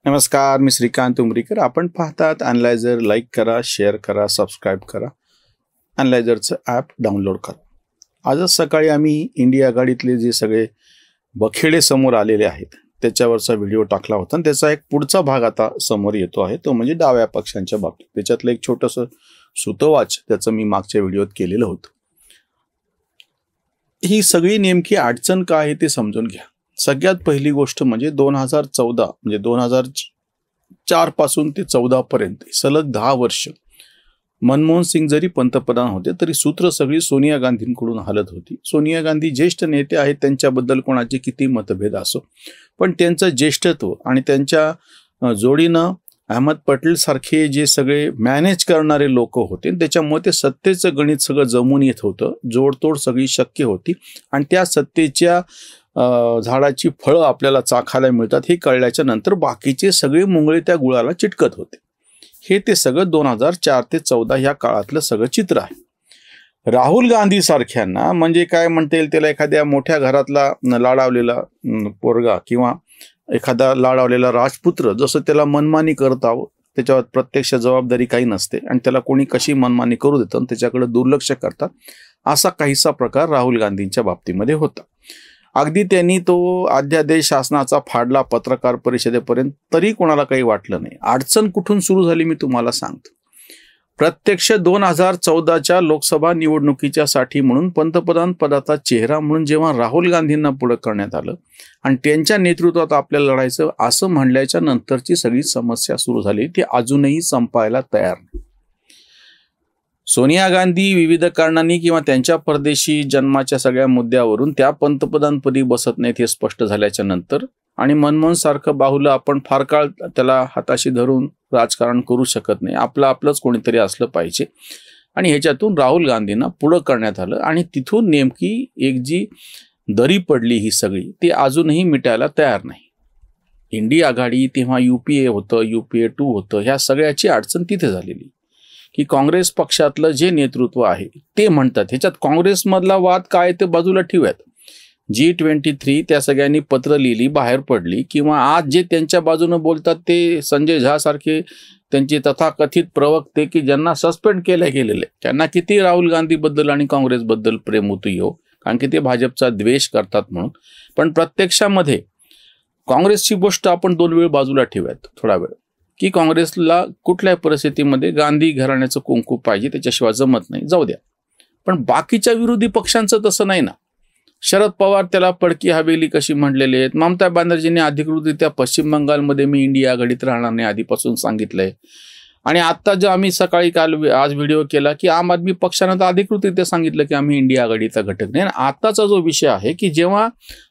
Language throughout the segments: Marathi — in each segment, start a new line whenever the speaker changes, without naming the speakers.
नमस्कार, मी श्रीकांत उमरीकर. आपण पाहतात अॅनालायझर. लाईक करा, शेअर करा, सबस्क्राईब करा. अॅनालायझरचं ॲप डाउनलोड करा. आजच सकाळी आम्ही इंडिया आघाडीतले जे सगळे बखेडे समोर आलेले आहेत त्याच्यावरचा व्हिडिओ टाकला होता आणि त्याचा एक पुढचा भाग आता समोर येतो आहे, तो म्हणजे डाव्या पक्षांच्या बाबतीत. त्याच्यातलं एक छोटंसं सूतोवाच त्याचं मी मागच्या व्हिडिओत केलेलं होतं. ही सगळी नेमकी अडचण काय आहे ते समजून घ्या. सगळ्यात पहिली गोष्ट म्हणजे 2014 म्हणजे 2004 पासून ते 14 पर्यंत सलग 10 वर्ष मनमोहन सिंग जरी पंतप्रधान होते तरी सूत्र सगळी सोनिया गांधींकडून हलत होती. सोनिया गांधी ज्येष्ठ नेते आहेत, त्यांच्याबद्दल कोणाचे किती मतभेद असो, पण त्यांचं ज्येष्ठत्व आणि त्यांच्या जोडीनं अहमद पटेल सारखे जे सगळे मॅनेज करणारे लोक होते त्याच्यामुळे ते सत्तेचं गणित सगळं जमून येत होतं. जोडतोड सगळी शक्य होती आणि त्या सत्तेच्या झाडाची फळं आपल्याला चाखायला मिळतात हे कळल्याच्या नंतर बाकीचे सगळे मुंगळे त्या गुळाला चिटकत होते. हे ते सगळं 2004 ते 14 ह्या काळातलं सगळं चित्र आहे. राहुल गांधी सारख्यांना म्हणजे काय म्हणता येईल, त्याला एखाद्या मोठ्या घरातला लाडावलेला पोरगा किंवा एखादा लाडावलेला राजपुत्र जसं त्याला मनमानी करतावं, त्याच्यावर प्रत्यक्ष जबाबदारी काही नसते आणि त्याला कोणी कशी मनमानी करू देतं त्याच्याकडे दुर्लक्ष करतात, असा काहीसा प्रकार राहुल गांधींच्या बाबतीमध्ये होता. अगदी त्यांनी तो अध्यादेश शासनाचा फाडला पत्रकार परिषदेपर्यंत, तरी कोणाला काही वाटलं नाही. अडचण कुठून सुरू झाली मी तुम्हाला सांगतो. प्रत्यक्ष 2014च्या लोकसभा निवडणुकीच्या साठी म्हणून पंतप्रधान पदाचा चेहरा म्हणून जेव्हा राहुल गांधींना पुढे करण्यात आलं आणि त्यांच्या नेतृत्वात आपल्याला लढायचं असं म्हणल्याच्या नंतरची सगळी समस्या सुरू झाली. ती अजूनही संपायला तयार नाही. सोनिया गांधी विविध कारणांनी किंवा त्यांच्या परदेशी जन्माच्या सगळ्या मुद्द्यावरून त्या पंतप्रधानपदी बसत नाहीत हे स्पष्ट झाल्याच्या नंतर, आणि मनमोहन सारखं बाहुलं आपण फार काळ त्याला हाताशी धरून राजकारण करू शकत नाही, आपलंच कोणीतरी असलं पाहिजे, आणि ह्याच्यातून राहुल गांधींना पुढं करण्यात आलं. आणि तिथून नेमकी एक जी दरी पडली ही सगळी, ती अजूनही मिटायला तयार नाही. इंडिया आघाडी तेव्हा UPA होतं, UPA 2 होतं, ह्या सगळ्याची अडचण तिथे झालेली की काँग्रेस पक्षातलं जे नेतृत्व आहे ते म्हणतात, ह्याच्यात काँग्रेसमधला वाद काय ते बाजूला ठेवूयात. G23 त्या सगळ्यांनी पत्र लिहिली, बाहेर पडली, किंवा आज जे त्यांच्या बाजूनं बोलतात ते संजय झा सारखे त्यांचे तथाकथित प्रवक्ते की ज्यांना सस्पेंड केले गेलेले, त्यांना किती राहुल गांधीबद्दल आणि काँग्रेसबद्दल प्रेम होती हो, कारण की ते भाजपचा द्वेष करतात म्हणून. पण प्रत्यक्षामध्ये काँग्रेसची गोष्ट आपण 2 वेळ बाजूला ठेवूयात थोडा वेळ, की काँग्रेसला कुठल्या परिस्थितीमध्ये गांधी घराण्याचं कुंकू पाहिजे, त्याच्याशिवाय जमत नाही, जाऊ द्या. पण बाकीच्या विरोधी पक्षांचं तसं नाही ना. शरद पवार त्याला पडकी हवेली कशी म्हणलेले आहेत. ममता बॅनर्जींनी अधिकृतरित्या पश्चिम बंगालमध्ये मी इंडिया आघाडीत राहणार नाही आधीपासून सांगितलंय. आणि आता जो आम्ही सकाळी आज व्हिडिओ केला की आम आदमी पक्षानं तर अधिकृतरित्या सांगितलं की आम्ही इंडिया आघाडीचा घटक नाही. आणि आताचा जो विषय आहे की जेव्हा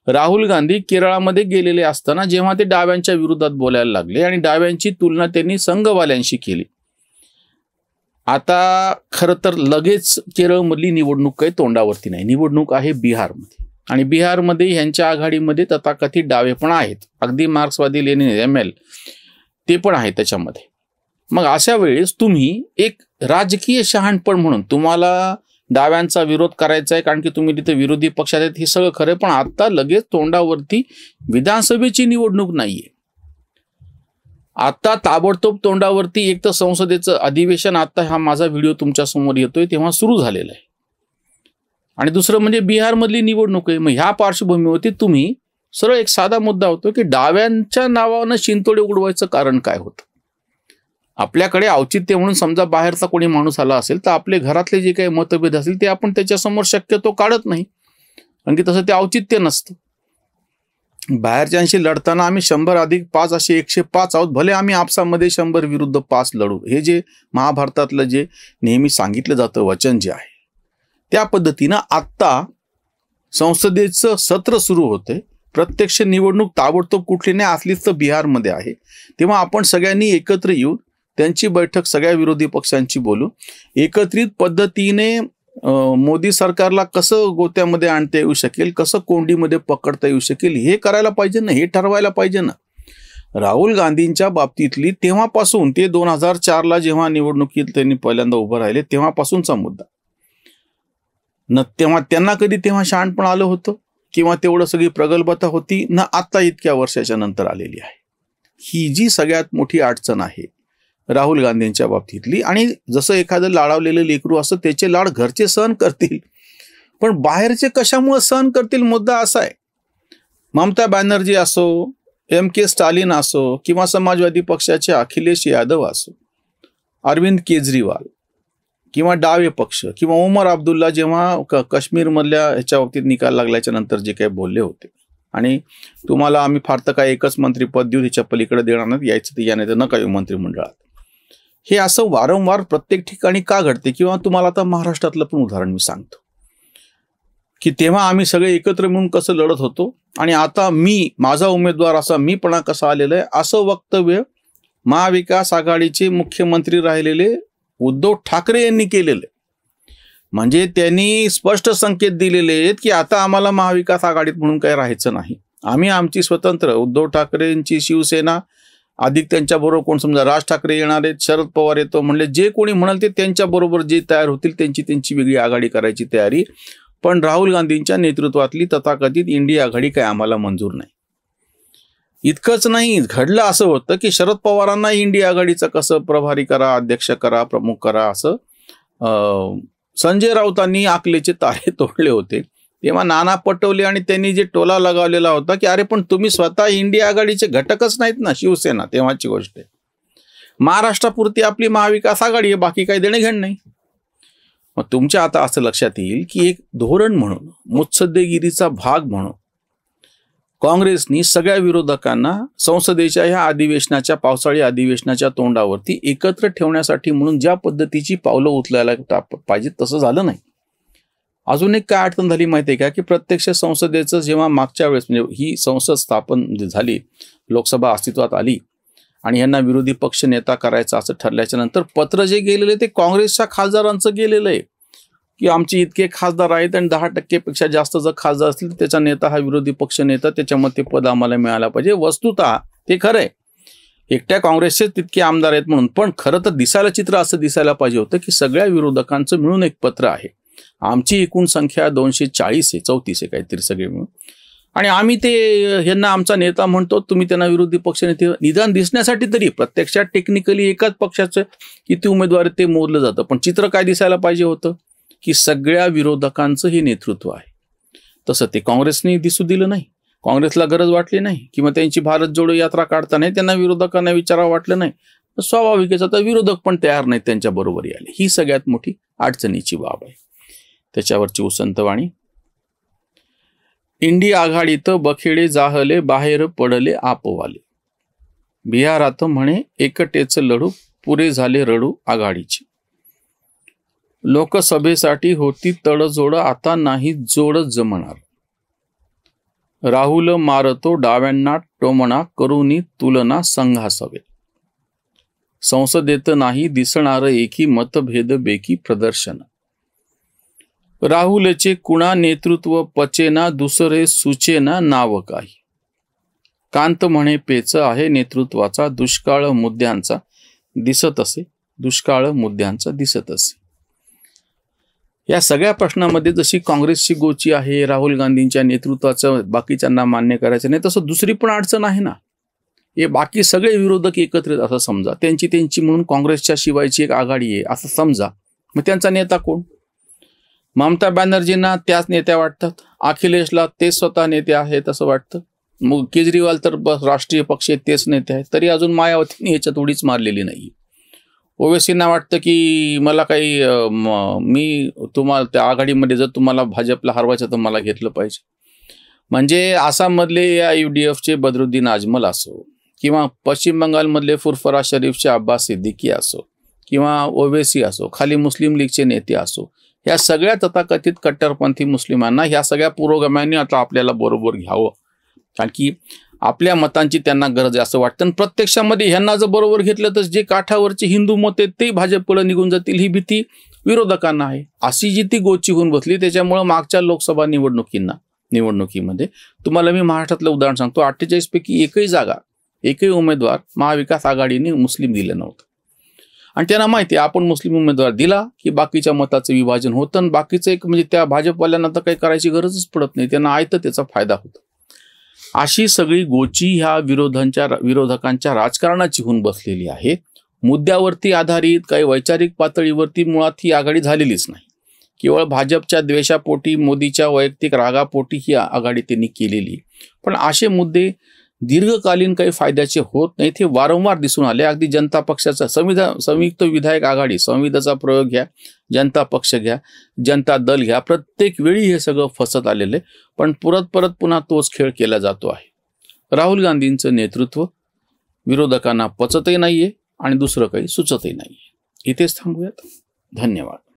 राहुल गांधी केरळामध्ये गेलेले असताना जेव्हा ते डाव्यांच्या विरोधात बोलायला लागले आणि डाव्यांची तुलना त्यांनी संघवाल्यांशी केली. आता खरं तर लगेच केरळमधली निवडणूक काही तोंडावरती नाही, निवडणूक आहे बिहारमध्ये, आणि बिहारमध्ये ह्यांच्या आघाडीमध्ये तथाकथित डावे पण आहेत, अगदी मार्क्सवादी लेनिन ML ते पण आहे त्याच्यामध्ये. मग अशा वेळेस तुम्ही एक राजकीय शहाणपण म्हणून तुम्हाला डाव्यांचा विरोध करायचा आहे कारण की तुम्ही तिथे विरोधी पक्षात आहेत, हे सगळं खरं, पण आता लगेच तोंडावरती विधानसभेची निवडणूक नाहीये. आता ताबडतोब तोंडावरती एक तर संसदेचं अधिवेशन, आता हा माझा व्हिडिओ तुमच्या समोर येतोय तेव्हा सुरू झालेला आहे, आणि दुसरं म्हणजे बिहारमधली निवडणूक आहे. मग ह्या पार्श्वभूमीवरती तुम्ही सरळ एक साधा मुद्दा होतो की डाव्यांच्या नावानं शिंतोडे उडवायचं कारण काय होतं. आपल्याकडे औचित्य म्हणून समजा बाहेरचा कोणी माणूस आला असेल तर आपले घरातले जे काही मतभेद असतील ते आपण त्याच्यासमोर शक्यतो काढत नाही, आणखी तसं ते औचित्य नसतं. बाहेरच्यांशी लढताना आम्ही 100+5 असे 105 आहोत, भले आम्ही आपसामध्ये 100 विरुद्ध 5 लढू, हे जे महाभारतातलं जे नेहमी सांगितलं जातं वचन जे आहे त्या पद्धतीनं आत्ता संसदेचं सत्र सुरू होते. प्रत्यक्ष निवडणूक ताबडतोब कुठली नाही असलीच तर बिहारमध्ये आहे. तेव्हा आपण सगळ्यांनी एकत्र येऊन त्यांची बैठक सगळ्या विरोधी पक्षांची बोलू, एकत्रित पद्धतीने मोदी सरकारला कसं गोत्यामध्ये आणता येऊ शकेल, कसं कोंडीमध्ये पकडता येऊ शकेल हे करायला पाहिजे ना, हे ठरवायला पाहिजे ना. राहुल गांधींच्या बाबतीतली तेव्हापासून ते 2004ला जेव्हा निवडणुकीत त्यांनी पहिल्यांदा उभं राहिले तेव्हापासूनचा मुद्दा न, तेव्हा त्यांना कधी तेव्हा शहाणपण आलं होतं किंवा तेवढं सगळी प्रगल्भता होती ना, आता इतक्या वर्षाच्या नंतर आलेली आहे. ही जी सगळ्यात मोठी अडचण आहे राहुल गांधींच्या बाबतीतली. आणि जसं एखादं लाडावलेलं लेकरू असं त्याचे लाड घरचे सहन करतील, पण बाहेरचे कशामुळे सहन करतील मुद्दा असा आहे. ममता बॅनर्जी असो, MK स्टालिन असो, किंवा समाजवादी पक्षाचे अखिलेश यादव असो, अरविंद केजरीवाल, किंवा डावे पक्ष, किंवा उमर अब्दुल्ला जेव्हा काश्मीरमधल्या ह्याच्या बाबतीत निकाल लागल्याच्या नंतर जे काही बोलले होते, आणि तुम्हाला आम्ही फार तर काय एकच मंत्रीपद देऊ, त्याच्या पलीकडे देणार नाही, यायचं ते या नाही तर नका येऊ मंत्रिमंडळात, हे असं वारंवार प्रत्येक ठिकाणी का घडते. किंवा तुम्हाला आता महाराष्ट्रातलं पण उदाहरण मी सांगतो की तेव्हा आम्ही सगळे एकत्र मिळून कसं लढत होतो, आणि आता माझा उमेदवार असा मीपणा कसा आलेला आहे, असं वक्तव्य महाविकास आघाडीचे मुख्यमंत्री राहिलेले उद्धव ठाकरे यांनी केलेले. म्हणजे त्यांनी स्पष्ट संकेत दिलेले आहेत की आता आम्हाला महाविकास आघाडीत म्हणून काही राहायचं नाही, आम्ही आमची स्वतंत्र, उद्धव ठाकरेंची शिवसेना अधिक त्यांच्याबरोबर कोण, समजा राज ठाकरे येणार आहेत, शरद पवार येतो म्हणले, जे कोणी म्हणाल ते त्यांच्याबरोबर जे तयार होतील त्यांची वेगळी आघाडी करायची तयारी. पण राहुल गांधींच्या नेतृत्वातली तथाकथित इंडिया आघाडी काय आम्हाला मंजूर नाही. इतकंच नाही, घडलं असं होतं की शरद पवारांना इंडिया आघाडीचं कसं प्रभारी करा, अध्यक्ष करा, प्रमुख करा, असं संजय राऊतांनी आकलेचे तारे तोडले होते. तेव्हा नाना पटोले आणि त्यांनी जे टोला लगावलेला होता की अरे पण तुम्ही स्वतः इंडिया आघाडीचे घटकच नाहीत ना, शिवसेना, तेव्हाची गोष्ट आहे, महाराष्ट्रापुरती आपली महाविकास आघाडी आहे, बाकी काही देणे घेणं नाही. मग तुमच्या आता असं लक्षात येईल की एक धोरण म्हणून, मुत्सद्देगिरीचा भाग म्हणून काँग्रेसनी सगळ्या विरोधकांना संसदेच्या ह्या अधिवेशनाच्या, पावसाळी अधिवेशनाच्या तोंडावरती एकत्र ठेवण्यासाठी म्हणून ज्या पद्धतीची पावलं उचलायला पाहिजे तसं झालं नाही. अजून एक काय अडचण झाली माहिती आहे का, की प्रत्यक्ष संसदेचं जेव्हा मागच्या वेळेस म्हणजे ही संसद स्थापन झाली, लोकसभा अस्तित्वात आली आणि यांना विरोधी पक्ष नेता करायचा असं ठरल्याच्या नंतर पत्र जे गेलेले ते काँग्रेसच्या खासदारांचं गेलेलं आहे की आमचे इतके खासदार आहेत आणि 10% जास्त जर खासदार असतील तर त्याचा नेता हा विरोधी पक्ष नेता, त्याच्यामध्ये पद आम्हाला मिळायला पाहिजे. वस्तुतः ते खरं आहे, एकट्या काँग्रेसचे तितके आमदार आहेत म्हणून, पण खरं तर दिसायला चित्र असं दिसायला पाहिजे होतं की सगळ्या विरोधकांचं मिळून एक पत्र आहे, आमची एकूण संख्या 240 आहे, 34 आहे काहीतरी सगळे मिळून, आणि आम्ही ते यांना आमचा नेता म्हणतो, तुम्ही त्यांना विरोधी पक्ष नेते, निदान दिसण्यासाठी तरी. प्रत्यक्षात टेक्निकली एकाच पक्षाचं किती उमेदवार ते मोजलं जातं, पण चित्र काय दिसायला पाहिजे होतं की सगळ्या विरोधकांचं हे नेतृत्व आहे. तसं ते काँग्रेसने दिसू दिलं नाही, काँग्रेसला गरज वाटली नाही, किंवा त्यांची भारत जोडो यात्रा काढताना त्यांना विरोधकांना विचारावं वाटलं नाही. स्वाभाविकच आता विरोधक पण तयार नाहीत त्यांच्या बरोबरी आले. ही सगळ्यात मोठी अडचणीची बाब आहे. त्याच्यावरची उसंतवाणी, इंडिया आघाडीत बखेडे जाहले, बाहेर पडले आपवाले, बिहारात म्हणे एकटेच लढू, पुरे झाले रडू आघाडीचे, लोकसभेसाठी होती तडजोड, आता नाही जोड जमणार, राहुल मारतो डाव्यांना टोमणा, करूनी तुलना संघासवे, संसदेत नाही दिसणार एकी, मतभेद बेकी प्रदर्शन, राहुलचे कुणा नेतृत्व पचेना, दुसरे सुचेना नाव काही, कांत म्हणे पेच आहे नेतृत्वाचा, दुष्काळ मुद्द्यांचा दिसत असे, दुष्काळ मुद्द्यांचा दिसत असे. या सगळ्या प्रश्नामध्ये जशी काँग्रेसची गोची आहे, राहुल गांधींच्या नेतृत्वाचं बाकीच्यांना मान्य करायचं नाही, तसं दुसरी पण अडचण आहे ना. हे बाकी सगळे विरोधक एकत्रित असं समजा, त्यांची म्हणून काँग्रेसच्या शिवायची एक आघाडी आहे असं समजा. मग त्यांचा नेता कोण? ममता बॅनर्जींना त्याच नेत्या वाटतात, अखिलेशला ते स्वतः नेते आहेत असं वाटतं, मग केजरीवाल तर राष्ट्रीय पक्ष तेच नेते आहेत. तरी अजून मायावतींनी ह्याच्यात उडीच मारलेली नाही. ओवेसींना वाटतं की मला काही मी तुम्हाला त्या आघाडीमध्ये जर तुम्हाला भाजपला हरवायचं तर मला घेतलं पाहिजे. म्हणजे आसाममधले या UDFचे बदरुद्दीन अजमल असो, किंवा पश्चिम बंगालमधले फुरफरा शरीफचे अब्बास सिद्दीकी असो, किंवा ओवेसी असो, खाली मुस्लिम लीगचे नेते असो, ह्या सगळ्या तथाकथित कट्टरपंथी मुस्लिमांना ह्या सगळ्या पुरोगाम्यांनी आता आपल्याला बरोबर घ्यावं, कारण की आपल्या मतांची त्यांना गरज आहे असं वाटतं. आणि प्रत्यक्षामध्ये ह्यांना जर बरोबर घेतलं तर जे काठावरचे हिंदू मत आहेत ते भाजपकडे निघून जातील, ही भीती विरोधकांना आहे. अशी जी ती गोची होऊन बसली. त्याच्यामुळे मागच्या लोकसभा निवडणुकीमध्ये तुम्हाला मी महाराष्ट्रातलं उदाहरण सांगतो, 48 पैकी एकही जागा, एकही उमेदवार महाविकास आघाडीने मुस्लिम दिलं नव्हतं. आणि त्यांना माहिती आहे आपण मुस्लिम उमेदवार दिला की बाकीच्या मताचं विभाजन होतं, आणि बाकीचं एक म्हणजे त्या भाजपवाल्यांना तर काही करायची गरजच पडत नाही, त्यांना आहे तर त्याचा फायदा होतो. अशी सगळी गोची ह्या विरोधकांच्या राजकारणाची होऊन बसलेली आहे. मुद्द्यावरती आधारित काही वैचारिक पातळीवरती मुळात ही आघाडी झालेलीच नाही. केवळ भाजपच्या द्वेषापोटी, मोदीच्या वैयक्तिक रागापोटी ही आघाडी त्यांनी केलेली. पण असे मुद्दे दीर्घकालीन काही फायद्याचे होत नाहीत हे वारंवार दिसून आले. अगदी जनता पक्षाचा संयुक्त विधायक आघाडी, संविधाचा प्रयोग घ्या, जनता पक्ष घ्या, जनता दल घ्या, प्रत्येक वेळी हे सगळं फसत आलेलं आहे. पण परत पुन्हा तोच खेळ केला जातो आहे. राहुल गांधींचं नेतृत्व विरोधकांना पचतही नाहीये आणि दुसरं काही सुचतही नाहीये. इथेच थांबूयात. धन्यवाद.